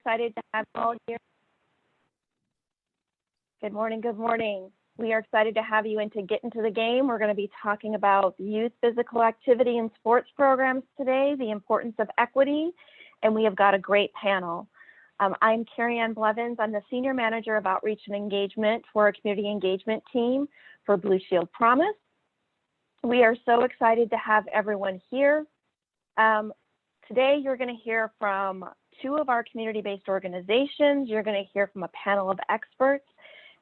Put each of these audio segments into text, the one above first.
excited to have you all here. Good morning, good morning. We are excited to have you and to get into the game. We're going to be talking about youth physical activity and sports programs today, the importance of equity, and we have got a great panel. I'm Carrie Ann Blevins. I'm the Senior Manager of Outreach and Engagement for our Community Engagement Team for Blue Shield Promise. We are so excited to have everyone here. Today, you're going to hear from two of our community-based organizations. You're going to hear from a panel of experts.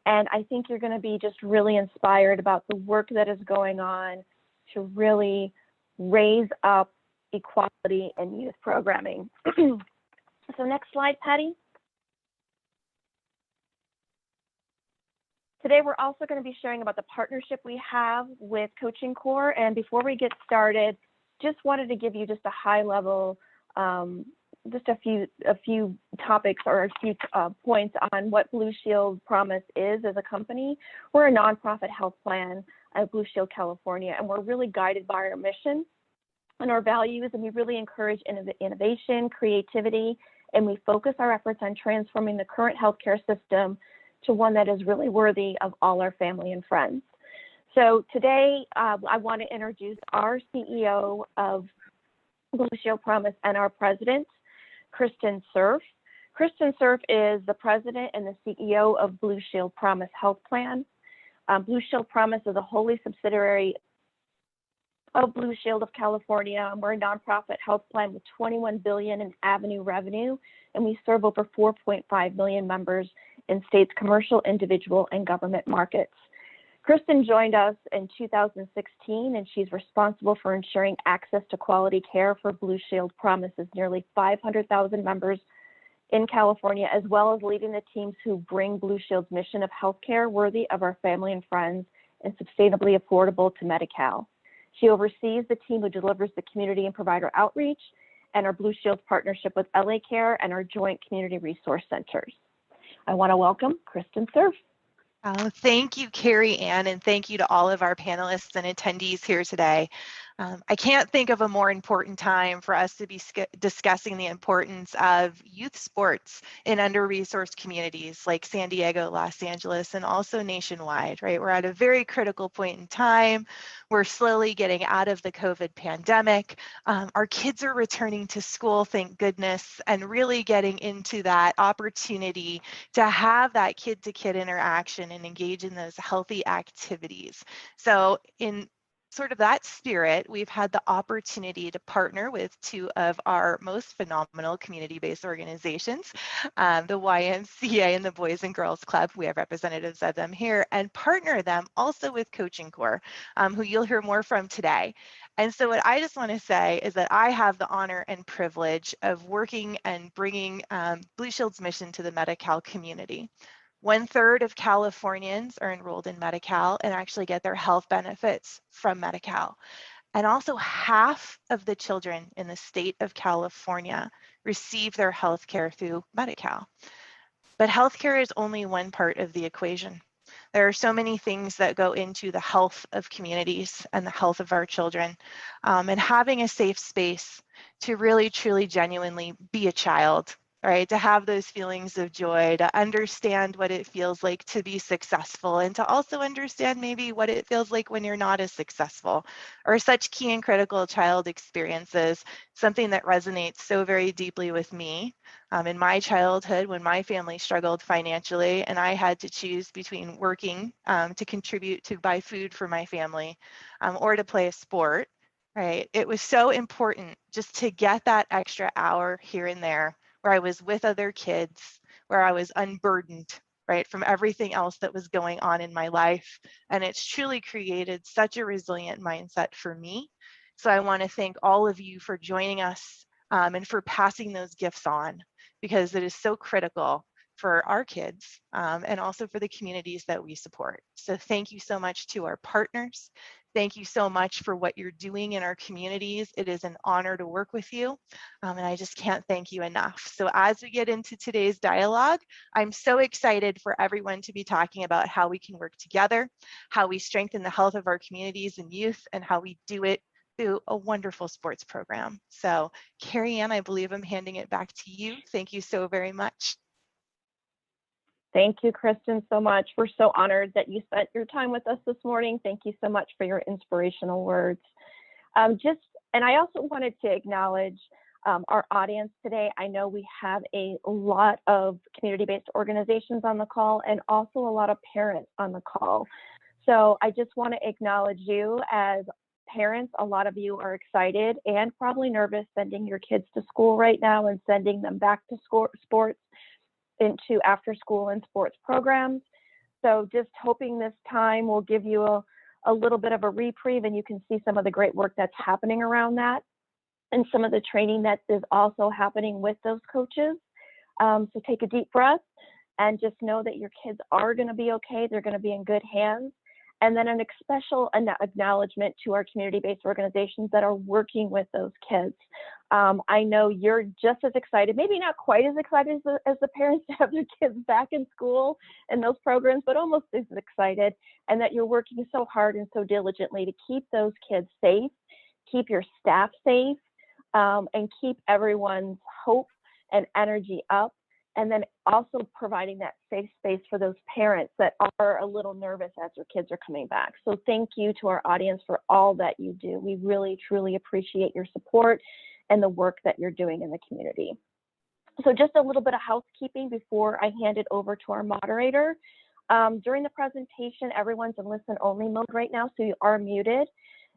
And I think you're going to be just really inspired about the work that is going on to really raise up equality in youth programming. So next slide, Patty. Today, we're also going to be sharing about the partnership we have with Coaching Corps. And before we get started, just wanted to give you just a high level, just a few topics or a few points on what Blue Shield Promise is as a company. We're a nonprofit health plan at Blue Shield California, and we're really guided by our mission and our values, and we really encourage innovation, creativity, and we focus our efforts on transforming the current healthcare system to one that is really worthy of all our family and friends. So today, I want to introduce our CEO of Blue Shield Promise and our president, Kristen Surf. Kristen Surf is the president and the CEO of Blue Shield Promise Health Plan. Blue Shield Promise is a wholly subsidiary of Blue Shield of California. We're a nonprofit health plan with $21 billion in Avenue revenue, and we serve over 4.5 million members in states' commercial, individual, and government markets. Kristen joined us in 2016, and she's responsible for ensuring access to quality care for Blue Shield Promise's nearly 500,000 members in California, as well as leading the teams who bring Blue Shield's mission of healthcare worthy of our family and friends and sustainably affordable to Medi-Cal. She oversees the team who delivers the community and provider outreach and our Blue Shield partnership with LA Care and our joint community resource centers. I want to welcome Kristen Surf. Oh, thank you, Carrie Ann, and thank you to all of our panelists and attendees here today. I can't think of a more important time for us to be discussing the importance of youth sports in under-resourced communities like San Diego, Los Angeles, and also nationwide, right? We're at a very critical point in time. We're slowly getting out of the COVID pandemic. Our kids are returning to school, thank goodness, and really getting into that opportunity to have that kid-to-kid interaction and engage in those healthy activities. So in sort of that spirit, we've had the opportunity to partner with two of our most phenomenal community-based organizations, the YMCA and the Boys and Girls Club. We have representatives of them here, and partner them also with Coaching Corps, who you'll hear more from today. And so what I just want to say is that I have the honor and privilege of working and bringing Blue Shield's mission to the Medi-Cal community. 1/3 of Californians are enrolled in Medi-Cal and actually get their health benefits from Medi-Cal. And also half of the children in the state of California receive their health care through Medi-Cal. But healthcare is only one part of the equation. There are so many things that go into the health of communities and the health of our children. And having a safe space to really, truly, genuinely be a child, right? To have those feelings of joy, to understand what it feels like to be successful, and to also understand maybe what it feels like when you're not as successful, are such key and critical child experiences, something that resonates so very deeply with me. In my childhood, when my family struggled financially and I had to choose between working to contribute to buy food for my family or to play a sport, right? It was so important just to get that extra hour here and there where I was with other kids, where I was unburdened, right, from everything else that was going on in my life. And it's truly created such a resilient mindset for me. So I want to thank all of you for joining us and for passing those gifts on, because it is so critical for our kids and also for the communities that we support. So thank you so much to our partners. Thank you so much for what you're doing in our communities. It is an honor to work with you, and I just can't thank you enough. So as we get into today's dialogue, I'm so excited for everyone to be talking about how we can work together, how we strengthen the health of our communities and youth, and how we do it through a wonderful sports program. So Carrie Ann, I believe I'm handing it back to you. Thank you so very much. Thank you, Kristen, so much. We're so honored that you spent your time with us this morning. Thank you so much for your inspirational words. And I also wanted to acknowledge our audience today. I know we have a lot of community-based organizations on the call and also a lot of parents on the call. So I just want to acknowledge you as parents. A lot of you are excited and probably nervous sending your kids to school right now and sending them back to sports, into after school and sports programs. So just hoping this time will give you a little bit of a reprieve and you can see some of the great work that's happening around that and some of the training that is also happening with those coaches. So take a deep breath and just know that your kids are going to be okay. They're going to be in good hands. And then a special acknowledgement to our community-based organizations that are working with those kids. I know you're just as excited, maybe not quite as excited as the parents to have their kids back in school and those programs, but almost as excited, and that you're working so hard and so diligently to keep those kids safe, keep your staff safe, and keep everyone's hope and energy up. And then also providing that safe space for those parents that are a little nervous as their kids are coming back. So thank you to our audience for all that you do. We really, truly appreciate your support and the work that you're doing in the community. So just a little bit of housekeeping before I hand it over to our moderator. During the presentation, everyone's in listen only mode right now, so you are muted.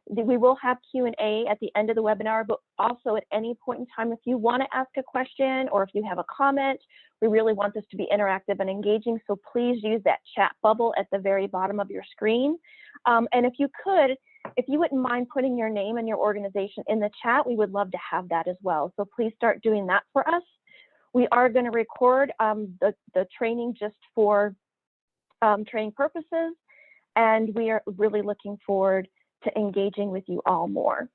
We will have Q&A at the end of the webinar, but also at any point in time, if you want to ask a question or if you have a comment, we really want this to be interactive and engaging. So please use that chat bubble at the very bottom of your screen. And if you wouldn't mind putting your name and your organization in the chat, we would love to have that as well. So please start doing that for us. We are going to record the training just for training purposes, and we are really looking forward to engaging with you all more.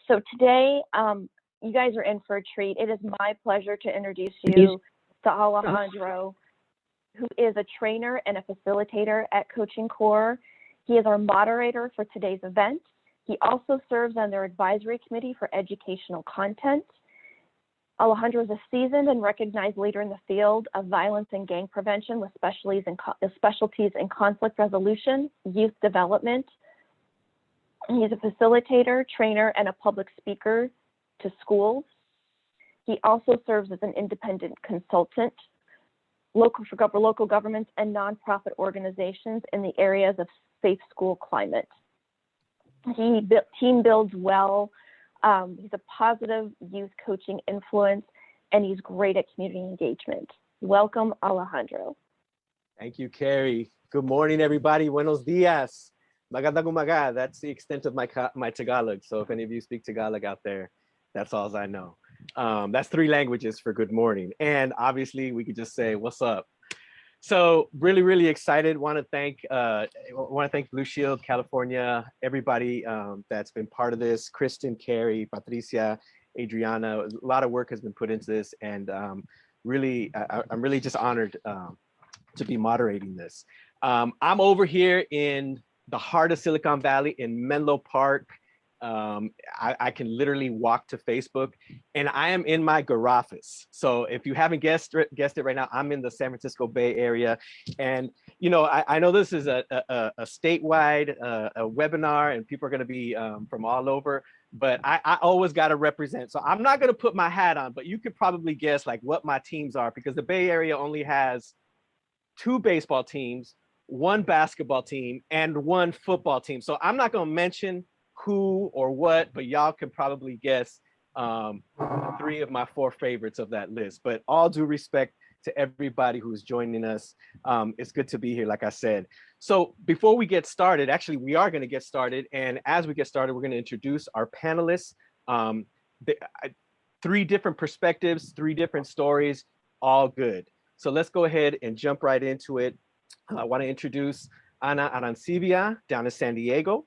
So today, you guys are in for a treat. It is my pleasure to introduce you to Alejandro, who is a trainer and a facilitator at Coaching Core. He is our moderator for today's event. He also serves on their advisory committee for educational content. Alejandro is a seasoned and recognized leader in the field of violence and gang prevention with specialties in conflict resolution, youth development. He's a facilitator, trainer, and a public speaker to schools. He also serves as an independent consultant for local governments and nonprofit organizations in the areas of safe school climate. Team builds well. He's a positive youth coaching influence, and he's great at community engagement. Welcome, Alejandro. Thank you, Carrie. Good morning, everybody. Buenos dias. Magandang umaga. That's the extent of my Tagalog. So if any of you speak Tagalog out there, that's all I know. That's 3 languages for good morning. And obviously we could just say, what's up? So really, really excited. Want to thank Blue Shield California, everybody that's been part of this, Kristen, Carrie, Patricia, Adriana. A lot of work has been put into this, and really, I'm really just honored to be moderating this. I'm over here in the heart of Silicon Valley in Menlo Park. I can literally walk to Facebook, and I am in my garage. So if you haven't guessed it right now, I'm in the San Francisco Bay Area. And, you know, I know this is a statewide a webinar, and people are going to be from all over, but I always got to represent. So I'm not going to put my hat on, but you could probably guess like what my teams are, because the Bay Area only has 2 baseball teams, 1 basketball team, and 1 football team. So I'm not going to mention who or what, but y'all can probably guess 3 of my 4 favorites of that list. But all due respect to everybody who's joining us. It's good to be here, like I said. So before we get started, actually, we are going to get started. And as we get started, we're going to introduce our panelists. 3 different perspectives, 3 different stories, all good. So let's go ahead and jump right into it. I want to introduce Ana Arancibia down in San Diego.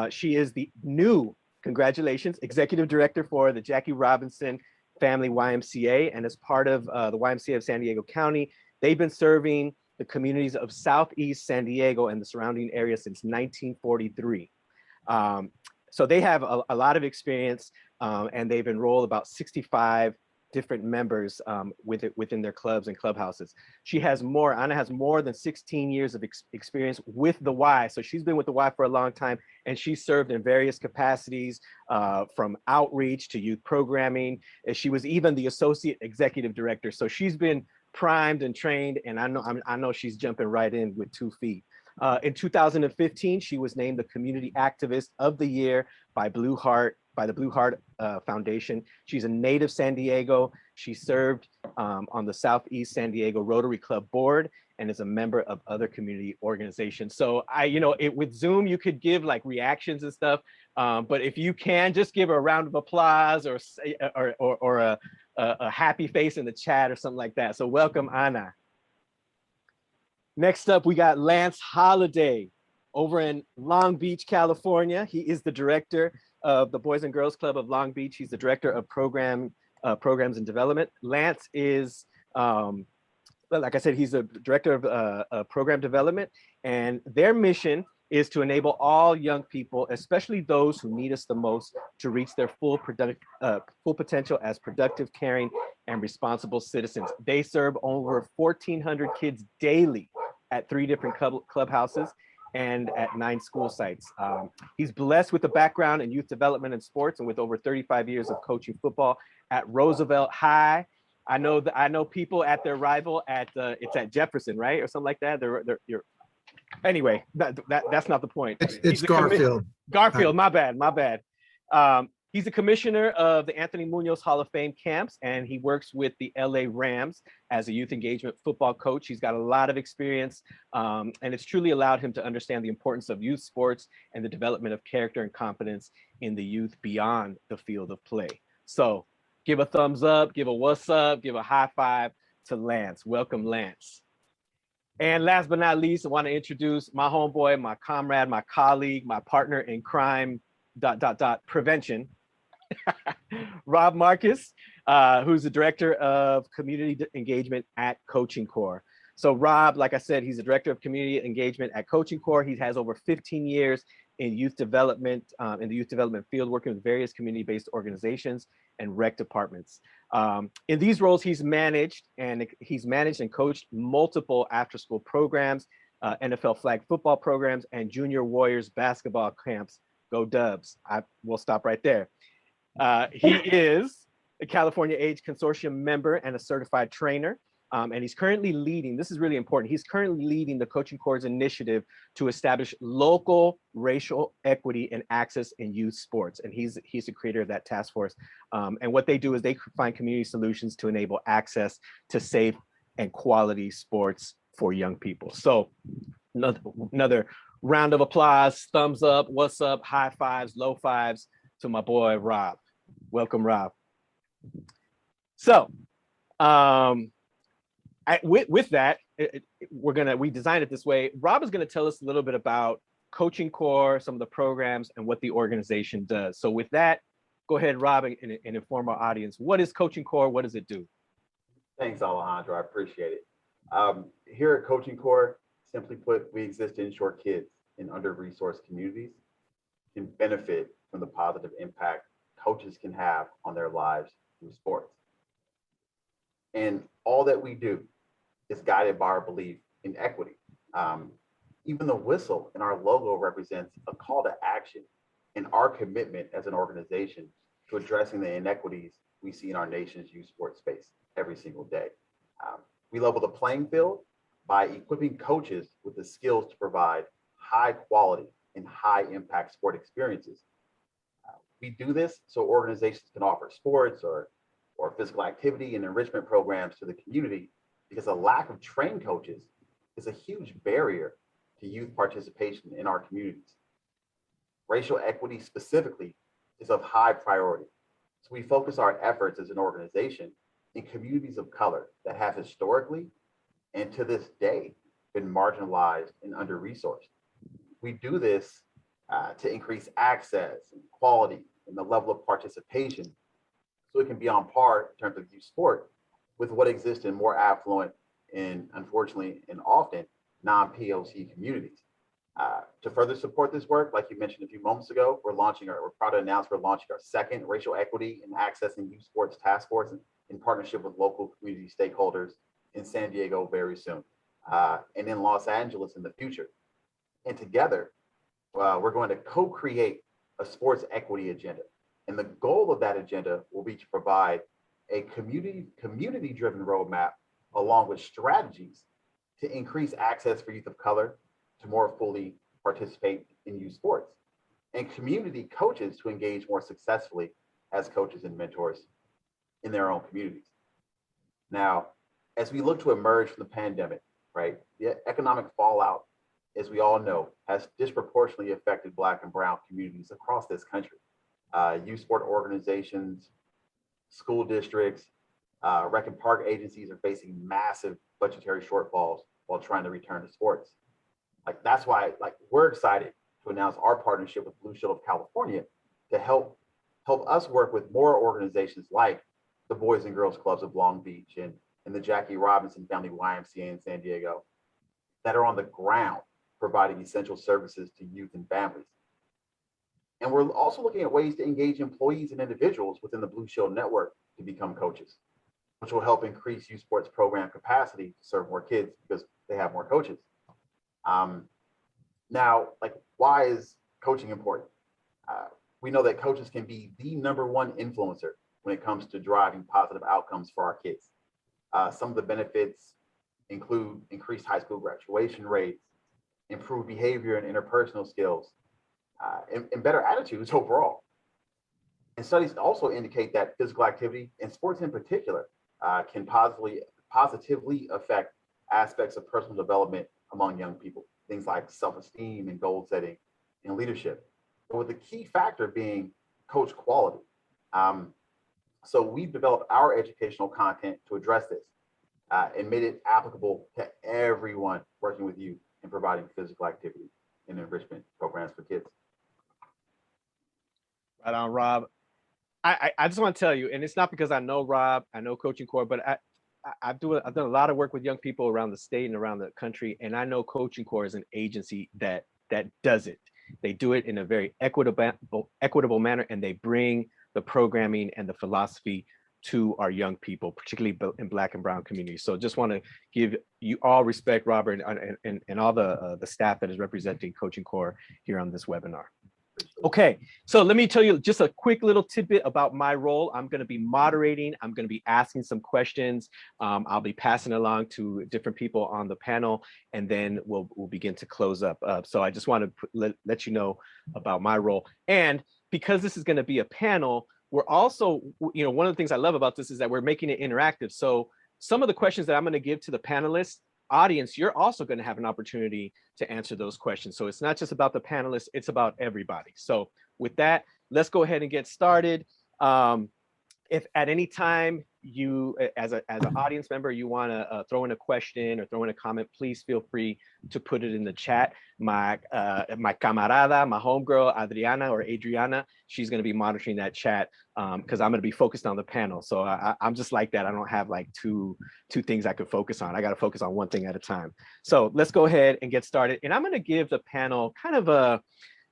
She is the new, congratulations, executive director for the Jackie Robinson Family YMCA, and as part of the YMCA of San Diego County, they've been serving the communities of Southeast San Diego and the surrounding area since 1943. So they have a lot of experience, and they've enrolled about 65 different members within their clubs and clubhouses. Anna has more than 16 years of experience with the Y. So she's been with the Y for a long time, and she's served in various capacities, from outreach to youth programming. And she was even the associate executive director. So she's been primed and trained, and I know she's jumping right in with 2 feet. In 2015, she was named the Community Activist of the Year by the Blue Heart Foundation. She's a native San Diego. She served on the Southeast San Diego Rotary Club board and is a member of other community organizations. So with Zoom, you could give like reactions and stuff, but if you can, just give her a round of applause or a happy face in the chat or something like that. So welcome, Anna. Next up, we got Lance Holliday over in Long Beach, California. He is the director of the Boys and Girls Club of Long Beach. He's the director of programs and development. Lance is, like I said, he's the director of program development, and their mission is to enable all young people, especially those who need us the most, to reach their full potential as productive, caring, and responsible citizens. They serve over 1,400 kids daily at 3 different clubhouses and at 9 school sites. He's blessed with a background in youth development and sports, and with over 35 years of coaching football at Roosevelt High. I know people at their rival it's at Jefferson, right, or something like that. Anyway, that's not the point. It's Garfield. Garfield, my bad. He's a commissioner of the Anthony Munoz Hall of Fame camps, and he works with the LA Rams as a youth engagement football coach. He's got a lot of experience, and it's truly allowed him to understand the importance of youth sports and the development of character and competence in the youth beyond the field of play. So give a thumbs up, give a what's up, give a high five to Lance. Welcome, Lance. And last but not least, I want to introduce my homeboy, my comrade, my colleague, my partner in crime, prevention, Rob Marcus, who's the director of community engagement at Coaching Corps. So Rob, like I said, he's the director of community engagement at Coaching Corps. He has over 15 years in youth development, in the youth development field, working with various community-based organizations and rec departments. In these roles, he's managed and coached multiple after-school programs, NFL flag football programs, and junior Warriors basketball camps. Go Dubs. We'll stop right there. He is a California Age Consortium member and a certified trainer. And he's currently leading, this is really important, he's currently leading the Coaching Corps' initiative to establish local racial equity and access in youth sports. And he's the creator of that task force. And what they do is they find community solutions to enable access to safe and quality sports for young people. So another round of applause, thumbs up, what's up, high fives, low fives to my boy, Rob. Welcome, Rob. So, with that, we designed it this way. Rob is gonna tell us a little bit about Coaching Corps, some of the programs, and what the organization does. So with that, go ahead, Rob, and inform our audience. What is Coaching Corps? What does it do? Thanks, Alejandro. I appreciate it. Here at Coaching Corps, simply put, we exist to ensure kids in under-resourced communities can benefit from the positive impact coaches can have on their lives through sports. And all that we do is guided by our belief in equity. Even the whistle in our logo represents a call to action and our commitment as an organization to addressing the inequities we see in our nation's youth sports space every single day. We level the playing field by equipping coaches with the skills to provide high quality and high impact sport experiences. We do this so organizations can offer sports or physical activity and enrichment programs to the community, because a lack of trained coaches is a huge barrier to youth participation in our communities. Racial equity specifically is of high priority. So we focus our efforts as an organization in communities of color that have historically and to this day been marginalized and under-resourced. We do this to increase access and quality and the level of participation so it can be on par in terms of youth sport with what exists in more affluent and unfortunately and often non-POC communities. To further support this work, like you mentioned a few moments ago, we're proud to announce we're launching our second Racial Equity and Access in Youth Sports Task Force in partnership with local community stakeholders in San Diego very soon, and in Los Angeles in the future. And together, we're going to co-create a sports equity agenda. And the goal of that agenda will be to provide a community-driven roadmap along with strategies to increase access for youth of color to more fully participate in youth sports, and community coaches to engage more successfully as coaches and mentors in their own communities. Now, as we look to emerge from the pandemic, right, the economic fallout, as we all know, has disproportionately affected Black and Brown communities across this country. Youth sport organizations, school districts, rec and park agencies are facing massive budgetary shortfalls while trying to return to sports. That's why we're excited to announce our partnership with Blue Shield of California to help us work with more organizations like the Boys and Girls Clubs of Long Beach and the Jackie Robinson Family YMCA in San Diego that are on the ground providing essential services to youth and families. And we're also looking at ways to engage employees and individuals within the Blue Shield network to become coaches, which will help increase youth sports program capacity to serve more kids because they have more coaches. Now, why is coaching important? We know that coaches can be the #1 influencer when it comes to driving positive outcomes for our kids. Some of the benefits include increased high school graduation rates, improved behavior and interpersonal skills, and better attitudes overall. And studies also indicate that physical activity, and sports in particular, can positively affect aspects of personal development among young people, things like self-esteem and goal setting and leadership, but with the key factor being coach quality. So we've developed our educational content to address this and made it applicable to everyone working with youth and providing physical activity and enrichment programs for kids. Right on, Rob. I just want to tell you, and it's not because I know Rob, I know Coaching Core, but I've done a lot of work with young people around the state and around the country, and I know Coaching Core is an agency that does it. They do it in a very equitable manner, and they bring the programming and the philosophy to our young people, particularly in Black and Brown communities. So just want to give you all respect, Robert, and all the staff that is representing Coaching Core here on this webinar. Okay, so let me tell you just a quick little tidbit about my role. I'm going to be moderating. I'm going to be asking some questions. I'll be passing along to different people on the panel, and then we'll begin to close up. So I just want to let you know about my role. And because this is going to be a panel, we're also, one of the things I love about this is that we're making it interactive. So some of the questions that I'm going to give to the panelists, audience, you're also going to have an opportunity to answer those questions. So it's not just about the panelists, it's about everybody. So with that, let's go ahead and get started. If at any time you, as an audience member, you want to throw in a question or throw in a comment, please feel free to put it in the chat. My camarada, my homegirl, Adriana, she's going to be monitoring that chat because I'm going to be focused on the panel. So I'm just like that. I don't have two things I could focus on. I got to focus on one thing at a time. So let's go ahead and get started. And I'm going to give the panel kind of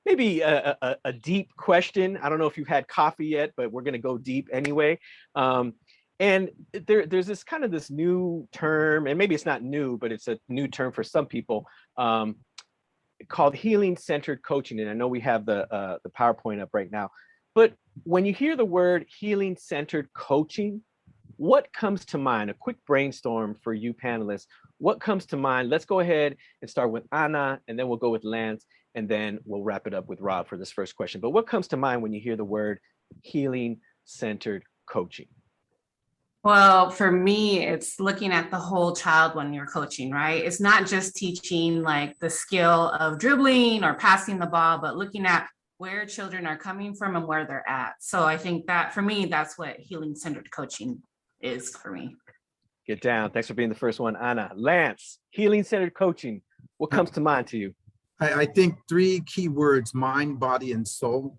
maybe a deep question. I don't know if you've had coffee yet, but we're going to go deep anyway. And there's this new term, and maybe it's not new, but it's a new term for some people, called healing-centered coaching. And I know we have the PowerPoint up right now. But when you hear the word healing-centered coaching, what comes to mind? A quick brainstorm for you panelists. What comes to mind? Let's go ahead and start with Anna, and then we'll go with Lance, and then we'll wrap it up with Rob for this first question. But what comes to mind when you hear the word healing-centered coaching? Well, for me, it's looking at the whole child when you're coaching, right? It's not just teaching the skill of dribbling or passing the ball, but looking at where children are coming from and where they're at. So I think that for me, that's what healing-centered coaching is for me. Get down. Thanks for being the first one, Anna. Lance, healing-centered coaching. What comes to mind to you? I think 3 key words: mind, body, and soul.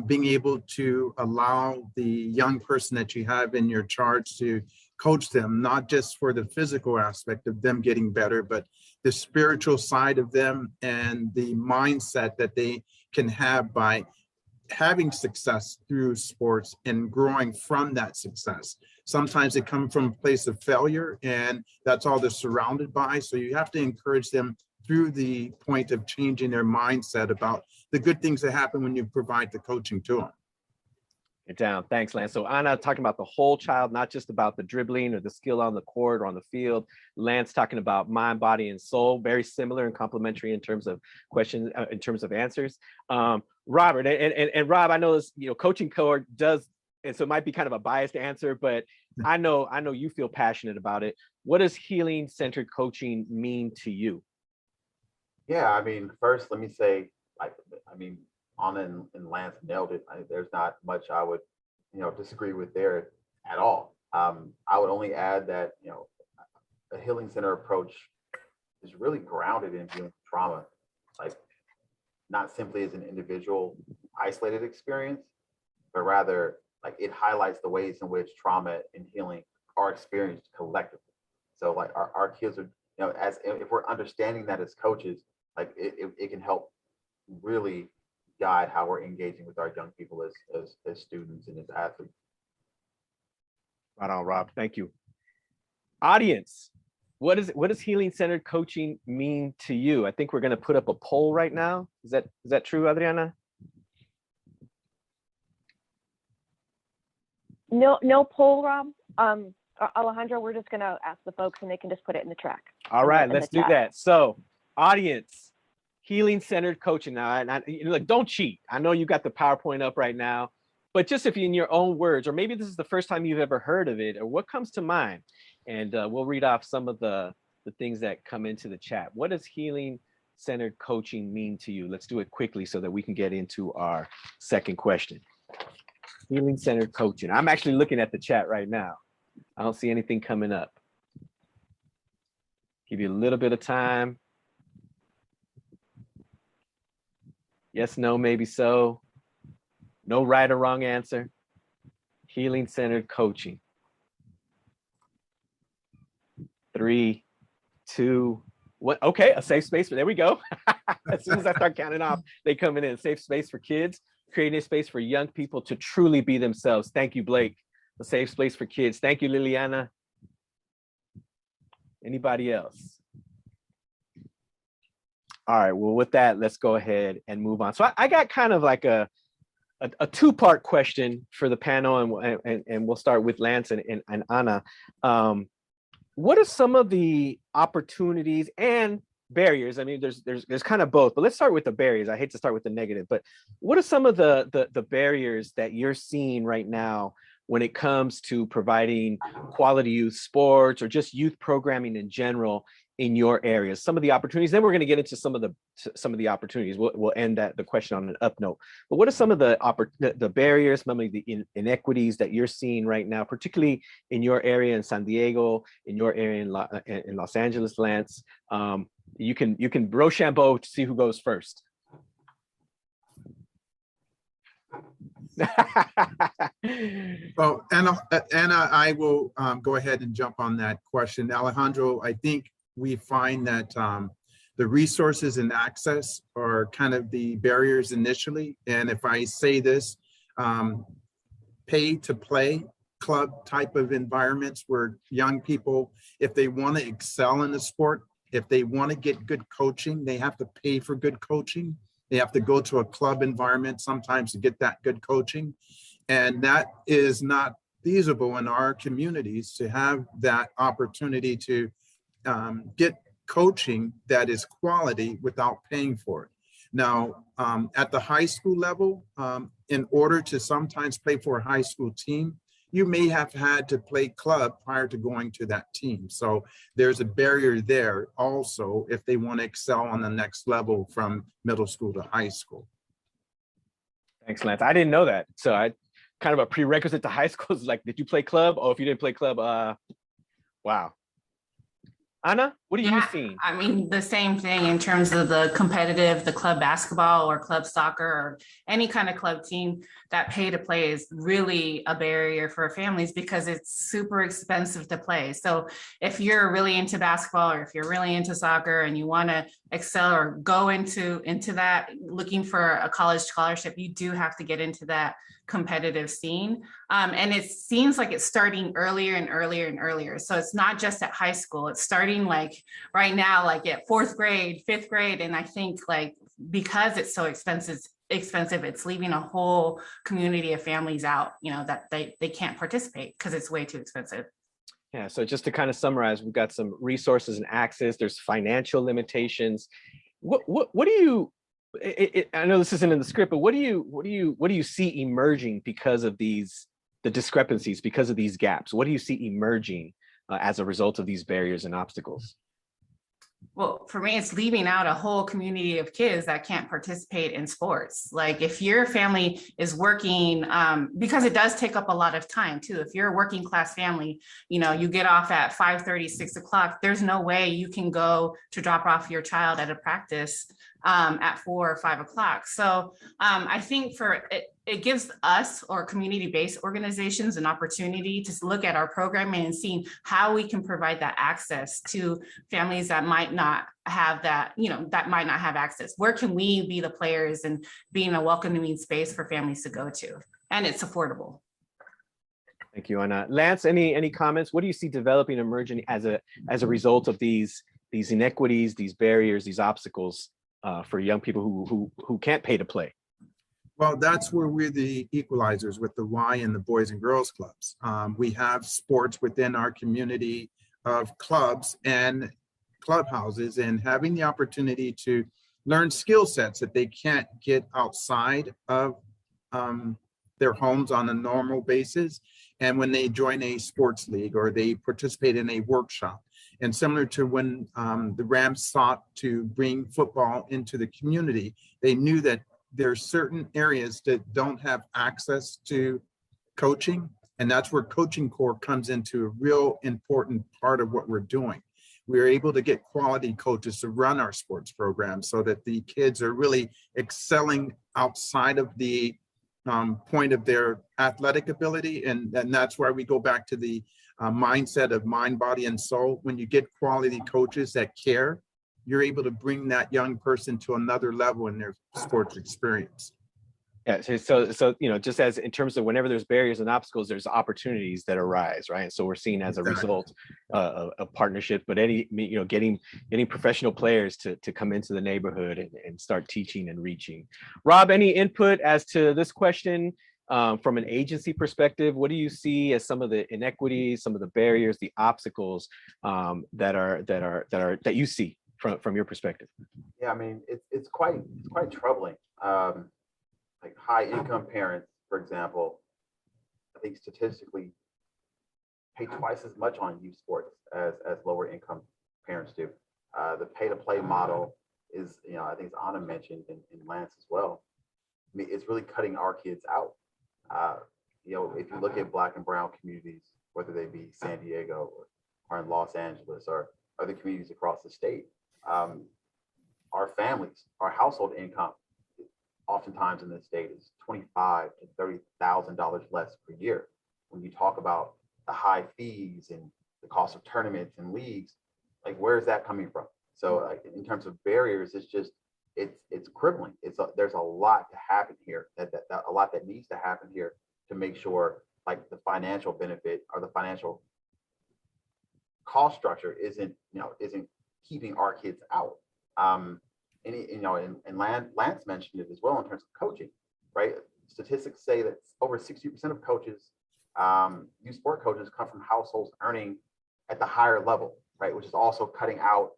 Being able to allow the young person that you have in your charge to coach them, not just for the physical aspect of them getting better, but the spiritual side of them and the mindset that they can have by having success through sports and growing from that success. Sometimes they come from a place of failure and that's all they're surrounded by. So you have to encourage them through the point of changing their mindset about the good things that happen when you provide the coaching to them. Get down. Thanks, Lance. So Anna talking about the whole child, not just about the dribbling or the skill on the court or on the field. Lance talking about mind, body, and soul. Very similar and complementary in terms of questions, in terms of answers. Robert and Rob, I know this, coaching core does, and so it might be kind of a biased answer, but I know you feel passionate about it. What does healing-centered coaching mean to you? Yeah, I mean, first, let me say, Anna and Lance nailed it. There's not much I would, disagree with there at all. I would only add that, a healing center approach is really grounded in viewing trauma, like not simply as an individual isolated experience, but rather like it highlights the ways in which trauma and healing are experienced collectively. So like our kids are, as if we're understanding that as coaches, like it can help really guide how we're engaging with our young people as students and as athletes. Right on, Rob. Thank you. Audience, what does healing-centered coaching mean to you? I think we're going to put up a poll right now. Is that true, Adriana? No poll, Rob. Alejandro, we're just going to ask the folks and they can just put it in the track. All right, let's do that. So, audience, healing-centered coaching. Now, look, don't cheat. I know you got the PowerPoint up right now, but just if you, in your own words, or maybe this is the first time you've ever heard of it, or what comes to mind, and we'll read off some of the things that come into the chat. What does healing-centered coaching mean to you? Let's do it quickly so that we can get into our second question. Healing-centered coaching. I'm actually looking at the chat right now. I don't see anything coming up. Give you a little bit of time. Yes, no, maybe so. No right or wrong answer. Healing-centered coaching. 3, 2, 1. Okay, a safe space. There we go. As soon as I start counting off, they coming in. Safe space for kids, creating a space for young people to truly be themselves. Thank you, Blake. A safe space for kids. Thank you, Liliana. Anybody else? All right, well, with that, let's go ahead and move on. So I got kind of like a two-part question for the panel, and we'll start with Lance and Anna. What are some of the opportunities and barriers? I mean, there's kind of both, but let's start with the barriers. I hate to start with the negative, but what are some of the barriers that you're seeing right now when it comes to providing quality youth sports or just youth programming in general in your areas? Some of the opportunities, then we're going to get into some of the opportunities. We'll end the question on an up note. But what are some of the barriers, some of the inequities that you're seeing right now, particularly in your area in San Diego, in your area in Los Angeles, Lance? You can Rochambeau to see who goes first. Well, Anna, I will go ahead and jump on that question. Alejandro, I think we find that the resources and access are kind of the barriers initially. And if I say this, pay to play club type of environments where young people, if they want to excel in the sport, if they want to get good coaching, they have to pay for good coaching. They have to go to a club environment sometimes to get that good coaching. And that is not feasible in our communities to have that opportunity to get coaching that is quality without paying for it. Now, at the high school level, in order to sometimes play for a high school team, you may have had to play club prior to going to that team. So there's a barrier there also if they want to excel on the next level from middle school to high school. Thanks, Lance. I didn't know that. So I kind of a prerequisite to high school is like, did you play club? Oh, if you didn't play club, wow. Anna, what are you Yeah, seeing? I mean, the same thing in terms of the competitive, the club basketball or club soccer or any kind of club team, that pay to play is really a barrier for families because it's super expensive to play. So if you're really into basketball or if you're really into soccer and you want to excel or go into that looking for a college scholarship, you do have to get into that competitive scene. And it seems like it's starting earlier and earlier and earlier. So it's not just at high school, it's starting like right now, like at fourth grade, fifth grade. And I think like, because it's so expensive, it's leaving a whole community of families out, you know, that they can't participate because it's way too expensive. Yeah, so just to kind of summarize, we've got some resources and access, there's financial limitations. What do you, I know this isn't in the script, but what do you see emerging because of the discrepancies, because of these gaps? What do you see emerging as a result of these barriers and obstacles? Well, for me, it's leaving out a whole community of kids that can't participate in sports. Like if your family is working, because it does take up a lot of time too. If you're a working class family, you know, you get off at 5:30, 6 o'clock, there's no way you can go to drop off your child at a practice at 4 or 5 o'clock. So I think it gives us or community-based organizations an opportunity to look at our programming and seeing how we can provide that access to families that might not have that, you know, that might not have access. Where can we be the players and being a welcoming space for families to go to? And it's affordable. Thank you, Anna. Lance, any comments? What do you see developing, emerging as a result of these inequities, these barriers, these obstacles for young people who can't pay to play? Well, that's where we're the equalizers with the Y and the Boys and Girls Clubs. We have sports within our community of clubs and clubhouses, and having the opportunity to learn skill sets that they can't get outside of their homes on a normal basis. And when they join a sports league or they participate in a workshop, and similar to when the Rams sought to bring football into the community, they knew that there are certain areas that don't have access to coaching, and that's where Coaching Corps comes into a real important part of what we're doing. We're able to get quality coaches to run our sports programs so that the kids are really excelling outside of the point of their athletic ability, and that's why we go back to the mindset of mind, body, and soul. When you get quality coaches that care, you're able to bring that young person to another level in their sports experience. Yeah, so you know, just as in terms of whenever there's barriers and obstacles, there's opportunities that arise, right? And so we're seeing as a result of partnerships, but getting professional players to come into the neighborhood and start teaching and reaching. Rob, any input as to this question from an agency perspective? What do you see as some of the inequities, some of the barriers, the obstacles that you see from your perspective? Yeah, I mean, it's quite troubling. Like high income parents, for example, I think statistically pay twice as much on youth sports as lower income parents do. The pay to play model is, you know, I think as Anna mentioned and Lance as well, I mean, it's really cutting our kids out. You know, if you look at Black and brown communities, whether they be San Diego or in Los Angeles or other communities across the state, our families, our household income, oftentimes in this state is $25,000 to $30,000 less per year. When you talk about the high fees and the cost of tournaments and leagues, like where is that coming from? So like, in terms of barriers, it's crippling. There's a lot to happen here, that a lot that needs to happen here to make sure like the financial benefit or the financial cost structure isn't keeping our kids out. And Lance mentioned it as well in terms of coaching, right? Statistics say that over 60% of coaches, youth sport coaches, come from households earning at the higher level, right? Which is also cutting out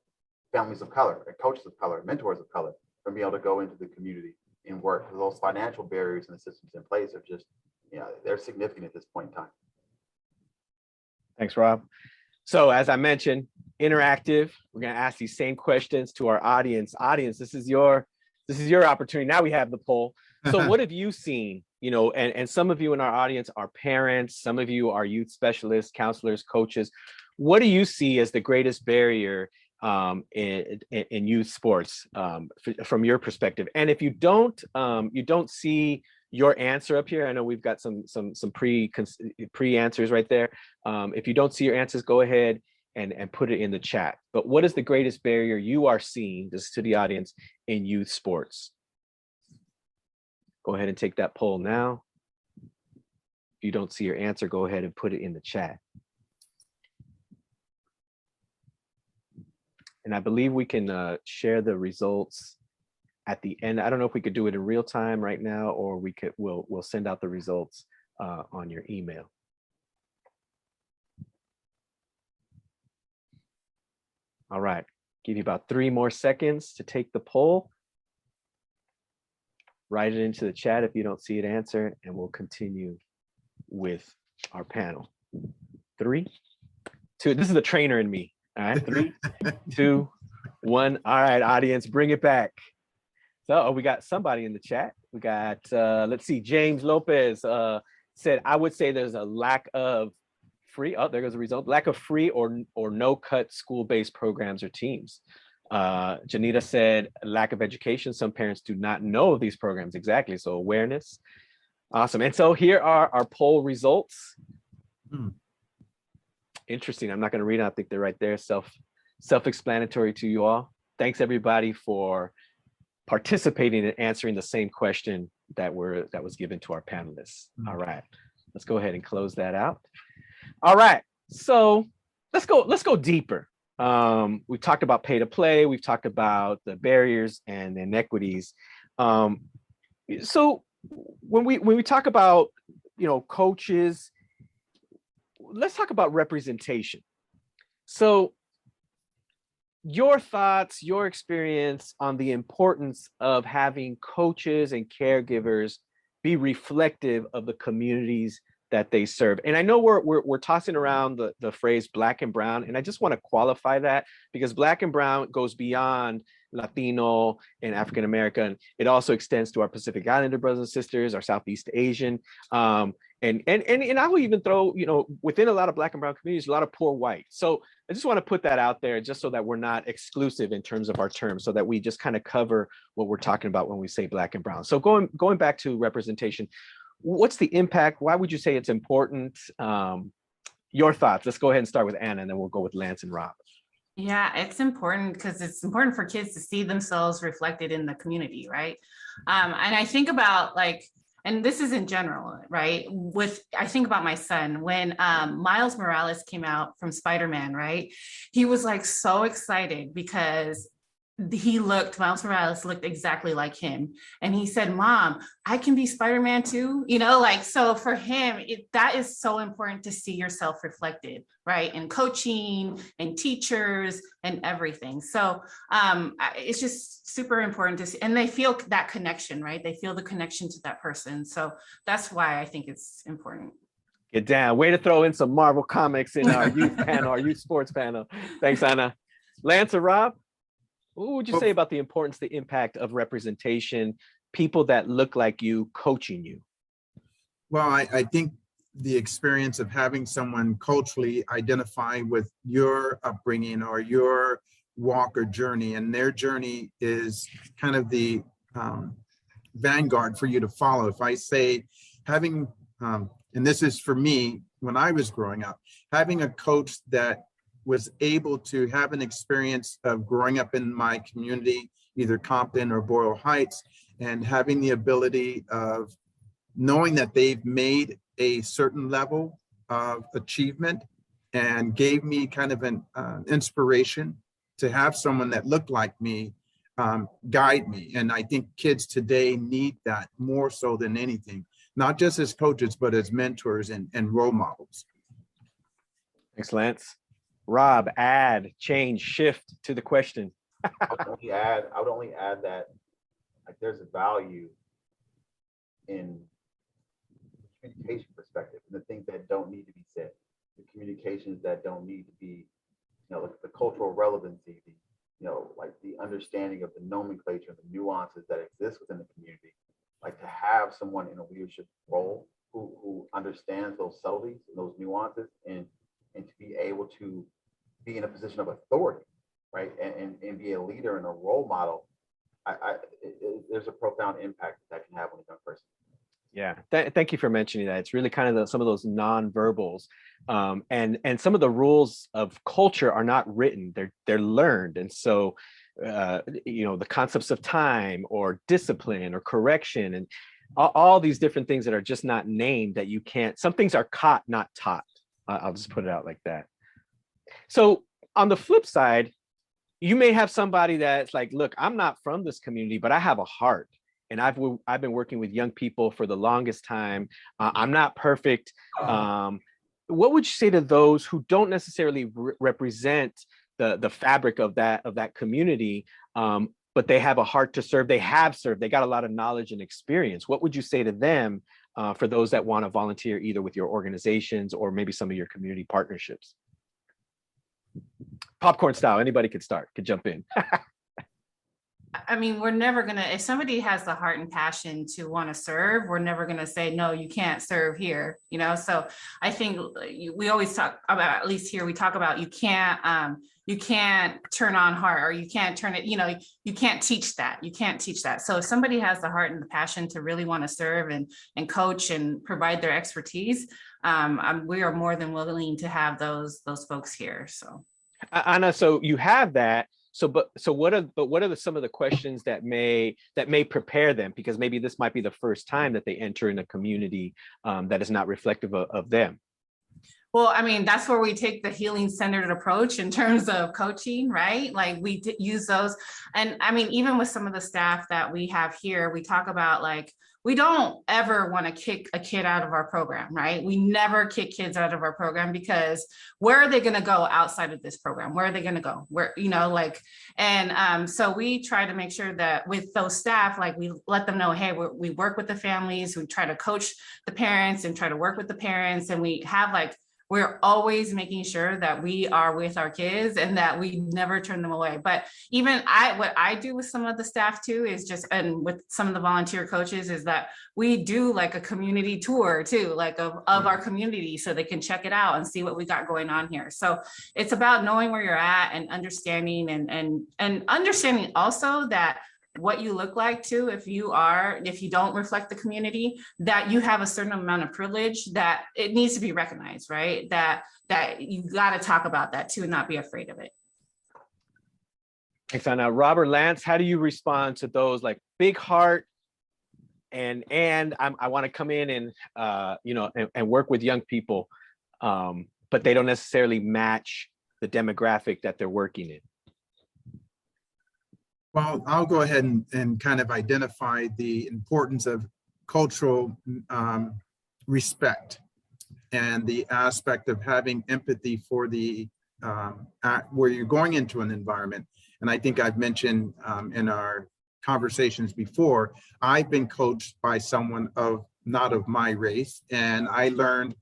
families of color, and coaches of color, mentors of color from being able to go into the community and work. Because those financial barriers and the systems in place are just, they're significant at this point in time. Thanks, Rob. So as I mentioned, interactive. We're going to ask these same questions to our audience. Audience, this is your opportunity. Now we have the poll. So what have you seen? And some of you in our audience are parents. Some of you are youth specialists, counselors, coaches. what do you see as the greatest barrier in youth sports from your perspective? And if you don't see your answer up here, I know we've got some pre answers right there. If you don't see your answers, go ahead and put it in the chat. But what is the greatest barrier you are seeing, this is to the audience, in youth sports? Go ahead and take that poll now. If you don't see your answer, go ahead and put it in the chat. And I believe we can share the results at the end. I don't know if we could do it in real time right now, or we'll send out the results on your email. All right, give you about 3 more seconds to take the poll. Write it into the chat if you don't see it answer, and we'll continue with our panel. 3, 2, this is the trainer in me. All right, 3, 2, 1. All right, audience, bring it back. So we got somebody in the chat. We got, let's see, James Lopez said, I would say there's a lack of free, oh, there goes the result, lack of free or no cut school-based programs or teams. Janita said, lack of education. Some parents do not know of these programs. Exactly, so awareness. Awesome, and so here are our poll results. Interesting, I'm not gonna read it, I think they're right there, self-explanatory to you all. Thanks everybody for participating and answering the same question that was given to our panelists. All right, let's go ahead and close that out. All right, so let's go deeper. We've talked about pay to play, we've talked about the barriers and the inequities. So when we talk about, you know, coaches, let's talk about representation. So your thoughts, your experience on the importance of having coaches and caregivers be reflective of the communities that they serve. And I know we're tossing around the phrase Black and brown, and I just want to qualify that, because Black and brown goes beyond Latino and African American. It also extends to our Pacific Islander brothers and sisters, our Southeast Asian, and I will even throw, you know, within a lot of Black and brown communities, a lot of poor white. So I just want to put that out there, just so that we're not exclusive in terms of our terms, so that we just kind of cover what we're talking about when we say Black and brown. So going back to representation, what's the impact? Why would you say it's important? Your thoughts. Let's go ahead and start with Anna, and then we'll go with Lance and Rob. Yeah, it's important because it's important for kids to see themselves reflected in the community, right? And I think about, like, and this is in general, right? I think about my son when Miles Morales came out from Spider-Man, right? He was like so excited because Miles Morales looked exactly like him. And he said, Mom, I can be Spider-Man too. You know, like, so for him, that is so important to see yourself reflected, right? In coaching and teachers and everything. So it's just super important to see, and they feel that connection, right? They feel the connection to that person. So that's why I think it's important. Get down. Way to throw in some Marvel comics in our youth panel, our youth sports panel. Thanks, Anna. Lance or Rob? What would you say about the importance, the impact of representation, people that look like you coaching you? Well, I think the experience of having someone culturally identify with your upbringing or your walk or journey, and their journey is kind of the vanguard for you to follow. If I say having, and this is for me, when I was growing up, having a coach that was able to have an experience of growing up in my community, either Compton or Boyle Heights, and having the ability of knowing that they've made a certain level of achievement and gave me kind of an inspiration to have someone that looked like me guide me. And I think kids today need that more so than anything, not just as coaches, but as mentors and role models. Thanks, Lance. Rob, add, change, shift to the question. I would only add that, like, there's a value in communication perspective, and the things that don't need to be said, the communications that don't need to be, you know, like the cultural relevancy, the, you know, like the understanding of the nomenclature, the nuances that exist within the community. Like, to have someone in a leadership role who understands those subtleties and those nuances, and to be be able to be in a position of authority, right? And be a leader and a role model, there's a profound impact that can have on a young person. Yeah, thank you for mentioning that. It's really kind of some of those non-verbals, and some of the rules of culture are not written; they're learned. And so, the concepts of time or discipline or correction, and all these different things that are just not named, that you can't. Some things are caught, not taught. I'll just put it out like that. So on the flip side, you may have somebody that's like, look, I'm not from this community, but I have a heart. And I've been working with young people for the longest time. I'm not perfect. What would you say to those who don't necessarily represent the fabric of that community, but they have a heart to serve? They have served. They got a lot of knowledge and experience. What would you say to them for those that want to volunteer either with your organizations or maybe some of your community partnerships? Popcorn style. Anybody could jump in. I mean, we're never gonna, if somebody has the heart and passion to want to serve, we're never gonna say, no, you can't serve here, So I think we always talk about, at least here, we talk about you can't turn on heart, or you can't turn it, you can't teach that. You can't teach that. So if somebody has the heart and the passion to really want to serve and coach and provide their expertise, we are more than willing to have those folks here. So Anna, so you have that. So what are some of the questions that may prepare them, because maybe this might be the first time that they enter in a community that is not reflective of them? Well, I mean, that's where we take the healing centered approach in terms of coaching, right? Like we use those. And I mean, even with some of the staff that we have here, we talk about like, we don't ever want to kick a kid out of our program, right? We never kick kids out of our program, because where are they going to go outside of this program? Where are they going to go? So we try to make sure that with those staff, like we let them know, hey, we work with the families, we try to coach the parents and try to work with the parents. And we have we're always making sure that we are with our kids and that we never turn them away. But even what I do with some of the staff too is and with some of the volunteer coaches, is that we do like a community tour too, of our community, so they can check it out and see what we got going on here. So it's about knowing where you're at and understanding and understanding also that what you look like too, if you don't reflect the community, that you have a certain amount of privilege, that it needs to be recognized, right? That you got to talk about that too and not be afraid of it. Thanks, Anna. Robert, Lance, how do you respond to those like big heart and I want to come in and work with young people, but they don't necessarily match the demographic that they're working in? Well, I'll go ahead and kind of identify the importance of cultural respect and the aspect of having empathy for the where you're going into an environment. And I think I've mentioned in our conversations before, I've been coached by someone not of my race, and I learned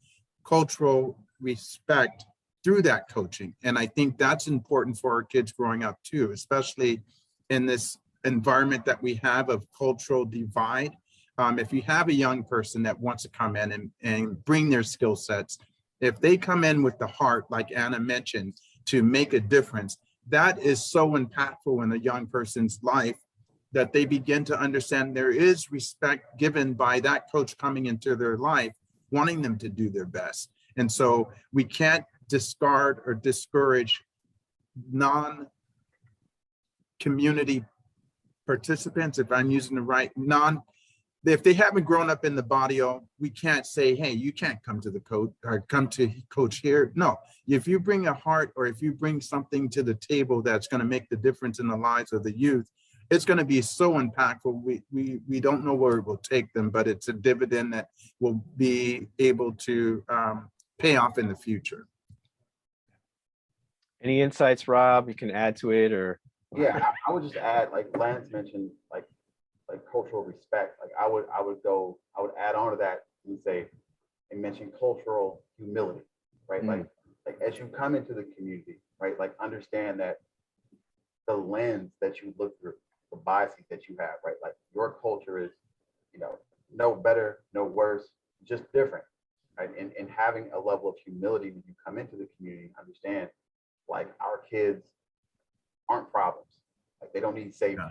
cultural respect through that coaching. And I think that's important for our kids growing up too, especially in this environment that we have of cultural divide. If you have a young person that wants to come in and bring their skill sets, if they come in with the heart, like Anna mentioned, to make a difference, that is so impactful in a young person's life that they begin to understand there is respect given by that coach coming into their life, wanting them to do their best. And so we can't discard or discourage non-community participants, if I'm using the right if they haven't grown up in the barrio, we can't say, hey, you can't come to the coach or come to coach here. No, if you bring a heart or if you bring something to the table that's going to make the difference in the lives of the youth, it's going to be so impactful. We don't know where it will take them, but it's a dividend that will be able to pay off in the future. Any insights, Rob, you can add to it? Or yeah, I would just add, like Lance mentioned, like cultural respect. Like I would add on to that and say, and mention cultural humility, right? Like as you come into the community, right? Like understand that the lens that you look through, the biases that you have, right? Like your culture is, no better, no worse, just different. right? And having a level of humility when you come into the community, understand like our kids aren't problems. Like they don't need safety,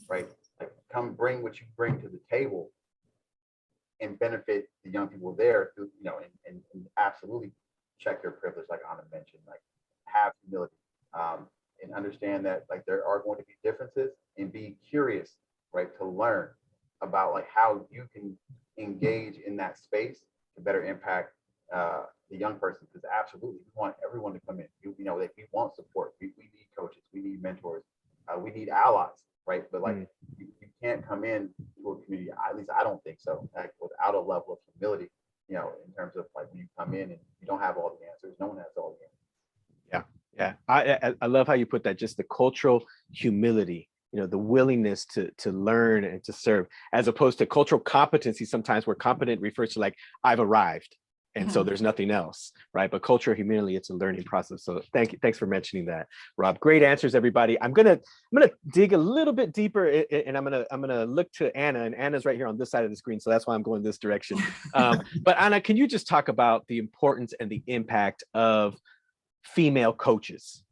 right? Like come bring what you bring to the table and benefit the young people there through, and absolutely check their privilege, like Anna mentioned, like have humility, and understand that like there are going to be differences and be curious, right? To learn about like how you can engage in that space to better impact the young person, because absolutely we want everyone to come in. That we want support. We need coaches. We need mentors. We need allies, right? But like you can't come in to a community. At least I don't think so. Like without a level of humility, in terms of like when you come in and you don't have all the answers. No one has all the answers. Yeah. I love how you put that. Just the cultural humility. The willingness to learn and to serve, as opposed to cultural competency sometimes, where competent refers to like I've arrived. And so there's nothing else, right? But cultural humility, it's a learning process. So thanks for mentioning that, Rob. Great answers, everybody. I'm gonna dig a little bit deeper, and I'm gonna look to Anna, and Anna's right here on this side of the screen, so that's why I'm going this direction. But Anna, can you just talk about the importance and the impact of female coaches?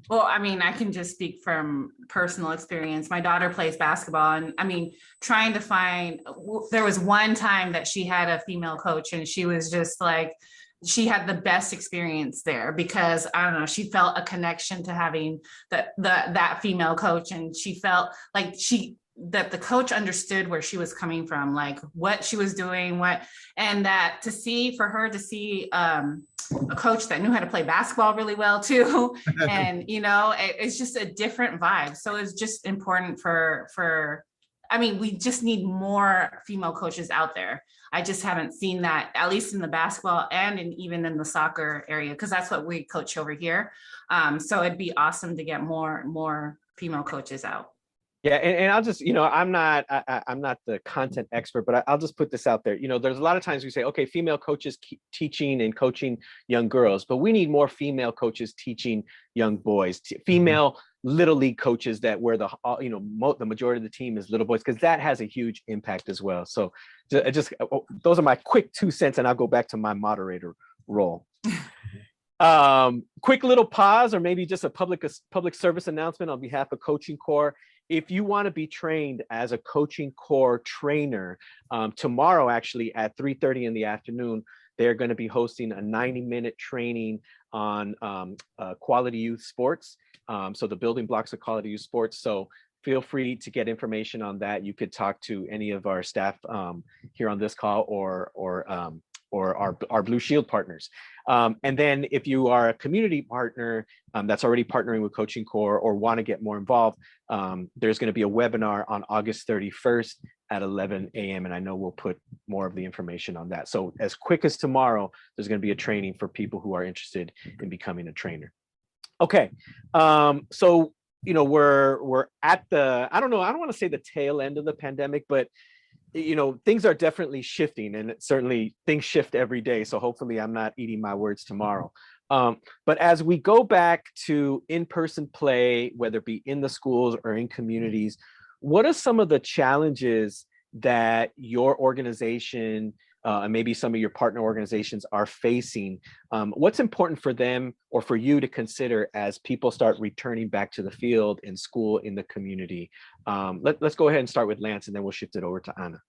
Well, I mean, I can just speak from personal experience. My daughter plays basketball, and I mean, trying to find, there was one time that she had a female coach, and she was just like, she had the best experience there because I don't know, she felt a connection to having that female coach, and she felt like that the coach understood where she was coming from, like what she was doing, and that for her to see a coach that knew how to play basketball really well too. And, it's just a different vibe. So it's just important we just need more female coaches out there. I just haven't seen that, at least in the basketball and even in the soccer area, because that's what we coach over here. So it'd be awesome to get more female coaches out. Yeah, and I'll just, I'm not the content expert, but I'll just put this out there. There's a lot of times we say, okay, female coaches keep teaching and coaching young girls, but we need more female coaches teaching young boys, female little league coaches where the majority of the team is little boys, because that has a huge impact as well. So just those are my quick 2 cents, and I'll go back to my moderator role. Quick little pause, or maybe just a public service announcement on behalf of Coaching Core. If you want to be trained as a Coaching Core trainer, tomorrow actually at 3:30 in the afternoon, they're going to be hosting a 90-minute training on quality youth sports. So the building blocks of quality youth sports. So feel free to get information on that. You could talk to any of our staff here on this call or our Blue Shield partners. And then if you are a community partner that's already partnering with Coaching Core or want to get more involved, there's going to be a webinar on August 31st at 11 a.m. And I know we'll put more of the information on that. So as quick as tomorrow, there's going to be a training for people who are interested in becoming a trainer. Okay. So, we're at I don't want to say the tail end of the pandemic, but things are definitely shifting, and certainly things shift every day. So hopefully I'm not eating my words tomorrow. But as we go back to in-person play, whether it be in the schools or in communities, what are some of the challenges that your organization and maybe some of your partner organizations are facing? What's important for them or for you to consider as people start returning back to the field, in school, in the community? Let's go ahead and start with Lance, and then we'll shift it over to Anna.